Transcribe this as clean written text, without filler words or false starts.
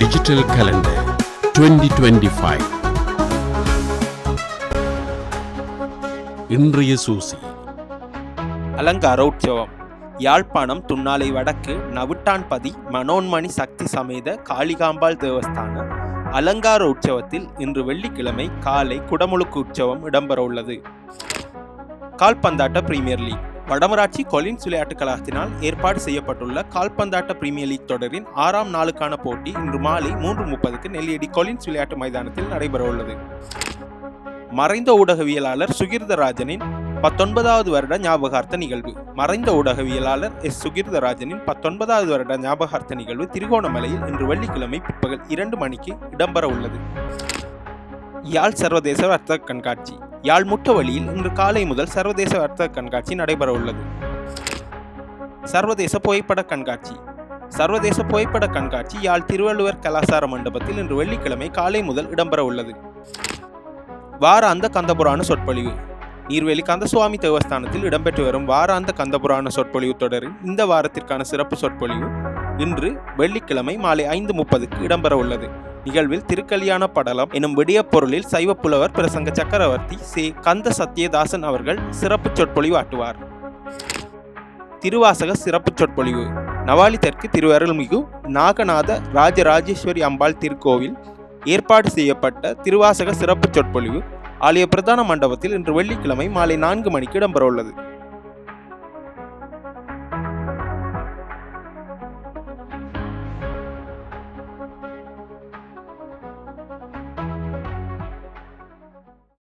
Digital Calendar 2025. இன்றைய சூசி. அலங்கார உற்சவம். யாழ்ப்பாணம் துன்னாலை வடக்கு நவிட்டான்பதி மனோன்மணி சக்தி சமேத காளிகாம்பாள் தேவஸ்தான அலங்கார உற்சவத்தில் இன்று வெள்ளிக்கிழமை காலை குடமுழுக்கு உற்சவம் இடம்பெற உள்ளது. கால்பந்தாட்ட பிரீமியர் லீக். வடமராட்சி கொலின்ஸ் விளையாட்டுக் கழகத்தினால் ஏற்பாடு செய்யப்பட்டுள்ள கால்பந்தாட்ட பிரீமியர் லீக் தொடரின் 6ஆம் நாளுக்கான போட்டி இன்று மாலை 3:30 நெல்லியடி கொலின்ஸ் விளையாட்டு மைதானத்தில் நடைபெற உள்ளது. மறைந்த ஊடகவியலாளர் சுகிர்தராஜனின் 19வது வருட ஞாபகார்த்த நிகழ்வு. மறைந்த ஊடகவியலாளர் சுகிர்தராஜனின் 19வது வருட ஞாபகார்த்த நிகழ்வு திருகோணமலையில் இன்று வெள்ளிக்கிழமை பிற்பகல் 2 மணிக்கு இடம்பெற உள்ளது. யாழ் சர்வதேச வர்த்தக கண்காட்சி. யாழ் முட்டவழியில் இன்று காலை முதல் சர்வதேச வர்த்தக கண்காட்சி நடைபெற உள்ளது. சர்வதேச புகைப்பட கண்காட்சி. சர்வதேச புகைப்பட கண்காட்சி யாழ் திருவள்ளுவர் கலாசார மண்டபத்தில் இன்று வெள்ளிக்கிழமை காலை முதல் இடம்பெற உள்ளது. வாராந்த கந்தபுராண சொற்பொழிவு. நீர்வேலி கந்தசுவாமி தேவஸ்தானத்தில் இடம்பெற்று வரும் வாராந்த கந்தபுராண சொற்பொழிவு தொடரில் இந்த வாரத்திற்கான சிறப்பு சொற்பொழிவு இன்று வெள்ளிக்கிழமை மாலை 5:30 இடம்பெற உள்ளது. நிகழ்வில் திருக்கல்யாண படலம் எனும் விடியப் பொருளில் சைவ புலவர் பிரசங்க சக்கரவர்த்தி சே கந்த சத்யதாசன் அவர்கள் சிறப்பு சொற்பொழிவு ஆற்றுவார். திருவாசக சிறப்பு சொற்பொழிவு. நவாலி தெற்கு திருவருள்மிகு நாகநாத ராஜராஜேஸ்வரி அம்பாள் திருக்கோவில் ஏற்பாடு செய்யப்பட்ட திருவாசக சிறப்பு சொற்பொழிவு ஆலய பிரதான மண்டபத்தில் இன்று வெள்ளிக்கிழமை மாலை 4 மணிக்கு இடம்பெற உள்ளது.